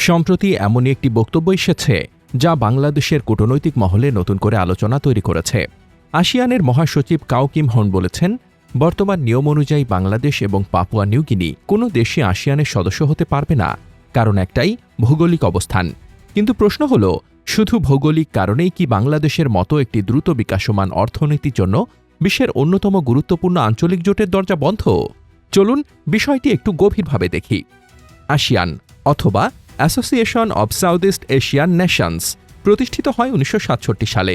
সম্প্রতি এমনই একটি বক্তব্য এসেছে যা বাংলাদেশের কূটনৈতিক মহলে নতুন করে আলোচনা তৈরি করেছে। আসিয়ানের মহাসচিব কাও কিম হন বলেছেন, বর্তমান নিয়ম অনুযায়ী বাংলাদেশ এবং পাপুয়া নিউগিনি কোনো দেশে আসিয়ানের সদস্য হতে পারবে না, কারণ একটাই, ভৌগোলিক অবস্থান। কিন্তু প্রশ্ন হল, শুধু ভৌগোলিক কারণেই কি বাংলাদেশের মতো একটি দ্রুত বিকাশমান অর্থনীতির জন্য বিশ্বের অন্যতম গুরুত্বপূর্ণ আঞ্চলিক জোটের দরজা বন্ধ? চলুন বিষয়টি একটু গভীরভাবে দেখি। আসিয়ান অথবা association of South East Asian nations প্রতিষ্ঠিত হয় ১৯৬৭ সালে।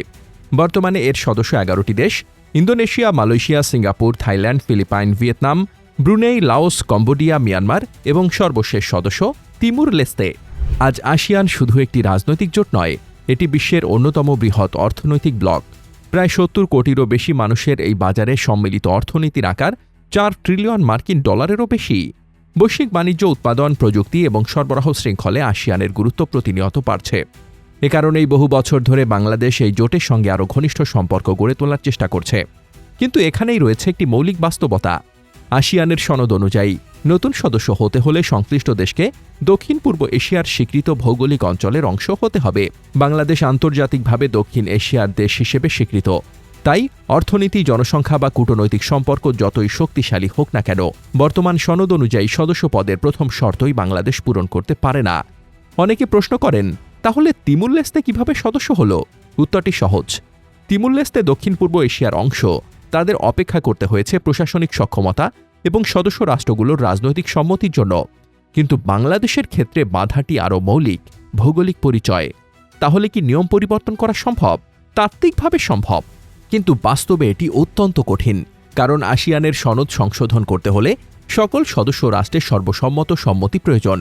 বর্তমানে এর সদস্য ১১টি দেশ: Indonesia, Malaysia, Singapore, Thailand, Philippines, Vietnam, Brunei, Laos, Cambodia, Myanmar এবং সর্বশেষ সদস্য তিমুর লেস্তে। আজ আসিয়ান শুধু একটি রাজনৈতিক জোট নয়, এটি বিশ্বের অন্যতম বৃহৎ অর্থনৈতিক ব্লক। প্রায় ৭০ কোটিরও বেশি মানুষের এই বাজারে সম্মিলিত অর্থনীতির আকার ৪ ট্রিলিয়ন মার্কিন ডলারেরও বেশি। বৈশ্বিক বাণিজ্য, উৎপাদন, প্রযুক্তি এবং সরবরাহ শৃঙ্খলে আসিয়ানের গুরুত্ব প্রতিনিয়ত বাড়ছে। এ কারণেই বহু বছর ধরে বাংলাদেশ এই জোটের সঙ্গে আরও ঘনিষ্ঠ সম্পর্ক গড়ে তোলার চেষ্টা করছে। কিন্তু এখানেই রয়েছে একটি মৌলিক বাস্তবতা। আসিয়ানের সনদ অনুযায়ী নতুন সদস্য হতে হলে সংশ্লিষ্ট দেশকে দক্ষিণ পূর্ব এশিয়ার স্বীকৃত ভৌগোলিক অঞ্চলের অংশ হতে হবে। বাংলাদেশ আন্তর্জাতিকভাবে দক্ষিণ এশিয়ার দেশ হিসেবে স্বীকৃত। তাই অর্থনীতি, জনসংখ্যা বা কূটনৈতিক সম্পর্ক যতই শক্তিশালী হোক না কেন, বর্তমান সনদ অনুযায়ী সদস্য পদের প্রথম শর্তই বাংলাদেশ পূরণ করতে পারে না। অনেকে প্রশ্ন করেন, তাহলে তিমুর লেস্তে কিভাবে সদস্য হল? উত্তরটি সহজ। তিমুর লেস্তে দক্ষিণ পূর্ব এশিয়ার অংশ। তাদের অপেক্ষা করতে হয়েছে প্রশাসনিক সক্ষমতা এবং সদস্য রাষ্ট্রগুলোর রাজনৈতিক সম্মতির জন্য। কিন্তু বাংলাদেশের ক্ষেত্রে বাধাটি আরও মৌলিক, ভৌগোলিক পরিচয়। তাহলে কি নিয়ম পরিবর্তন করা সম্ভব? তাত্ত্বিকভাবে সম্ভব, কিন্তু বাস্তবে এটি অত্যন্ত কঠিন। কারণ আসিয়ানের সনদ সংশোধন করতে হলে সকল সদস্য রাষ্ট্রের সর্বসম্মত সম্মতি প্রয়োজন।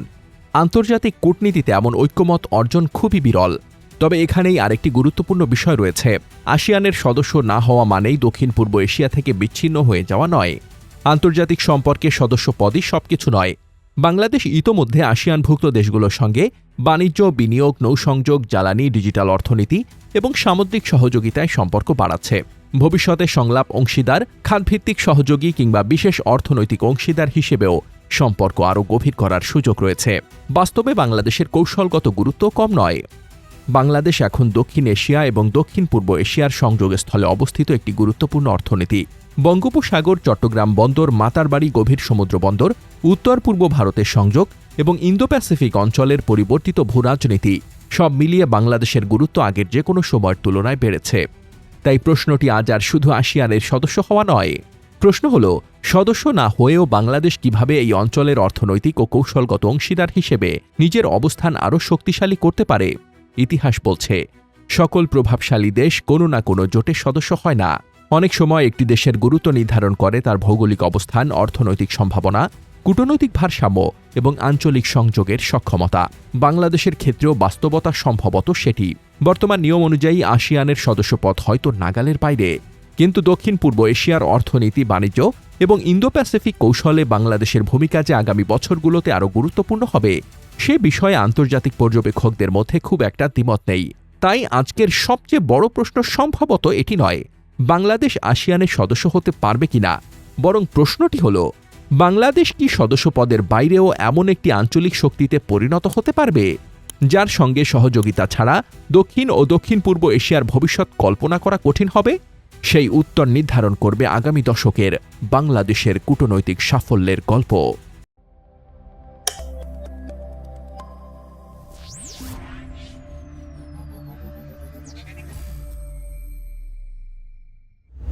আন্তর্জাতিক কূটনীতিতে এমন ঐক্যমত অর্জন খুবই বিরল। তবে এখানেই আরেকটি গুরুত্বপূর্ণ বিষয় রয়েছে। আসিয়ানের সদস্য না হওয়া মানেই দক্ষিণ পূর্ব এশিয়া থেকে বিচ্ছিন্ন হয়ে যাওয়া নয়। আন্তর্জাতিক সম্পর্কে সদস্য পদই সবকিছু নয়। বাংলাদেশ ইতোমধ্যে আসিয়ানভুক্ত দেশগুলোর সঙ্গে বাণিজ্য, বিনিয়োগ, নৌসংযোগ, জ্বালানি, ডিজিটাল অর্থনীতি এবং সামুদ্রিক সহযোগিতায় সম্পর্ক বাড়াচ্ছে। ভবিষ্যতে সংলাপ অংশীদার, খাতভিত্তিক সহযোগী কিংবা বিশেষ অর্থনৈতিক অংশীদার হিসেবেও সম্পর্ক আরও গভীর করার সুযোগ রয়েছে। বাস্তবে বাংলাদেশের কৌশলগত গুরুত্ব কম নয়। বাংলাদেশ এখন দক্ষিণ এশিয়া এবং দক্ষিণ পূর্ব এশিয়ার সংযোগস্থলে অবস্থিত একটি গুরুত্বপূর্ণ অর্থনীতি। বঙ্গোপসাগর, চট্টগ্রাম বন্দর, মাতারবাড়ি গভীর সমুদ্র বন্দর, উত্তর পূর্ব ভারতের সংযোগ এবং ইন্দো প্যাসিফিক অঞ্চলের পরিবর্তিত ভূরাজনীতি সব মিলিয়ে বাংলাদেশের গুরুত্ব আগের যে কোনো সময়ের তুলনায় বেড়েছে। তাই প্রশ্নটি আজ আর শুধু আসিয়ানের সদস্য হওয়া নয়। প্রশ্ন হল, সদস্য না হয়েও বাংলাদেশ কিভাবে এই অঞ্চলের অর্থনৈতিক ও কৌশলগত অংশীদার হিসেবে নিজের অবস্থান আরও শক্তিশালী করতে পারে। ইতিহাস বলছে, সকল প্রভাবশালী দেশ কোনো না কোনো জোটের সদস্য হয় না। অনেক সময় একটি দেশের গুরুত্ব নির্ধারণ করে তার ভৌগোলিক অবস্থান, অর্থনৈতিক সম্ভাবনা, কূটনৈতিক ভারসাম্য এবং আঞ্চলিক সংযোগের সক্ষমতা। বাংলাদেশের ক্ষেত্রেও বাস্তবতা সম্ভবত সেটি। বর্তমান নিয়ম অনুযায়ী আসিয়ানের সদস্যপদ হয়তো নাগালের বাইরে, কিন্তু দক্ষিণ পূর্ব এশিয়ার অর্থনীতি, বাণিজ্য এবং ইন্দো প্যাসিফিক কৌশলে বাংলাদেশের ভূমিকা যে আগামী বছরগুলোতে আরও গুরুত্বপূর্ণ হবে, সে বিষয়ে আন্তর্জাতিক পর্যবেক্ষকদের মধ্যে খুব একটা দ্বিমত নেই। তাই আজকের সবচেয়ে বড় প্রশ্ন সম্ভবত এটি নয়, বাংলাদেশ আসিয়ানের সদস্য হতে পারবে কিনা, বরং প্রশ্নটি হল, বাংলাদেশ কি সদস্য পদের বাইরেও এমন একটি আঞ্চলিক শক্তিতে পরিণত হতে পারবে, যার সঙ্গে সহযোগিতা ছাড়া দক্ষিণ ও দক্ষিণ পূর্ব এশিয়ার ভবিষ্যৎ কল্পনা করা কঠিন হবে? সেই উত্তর নির্ধারণ করবে আগামী দশকের বাংলাদেশের কূটনৈতিক সাফল্যের গল্প।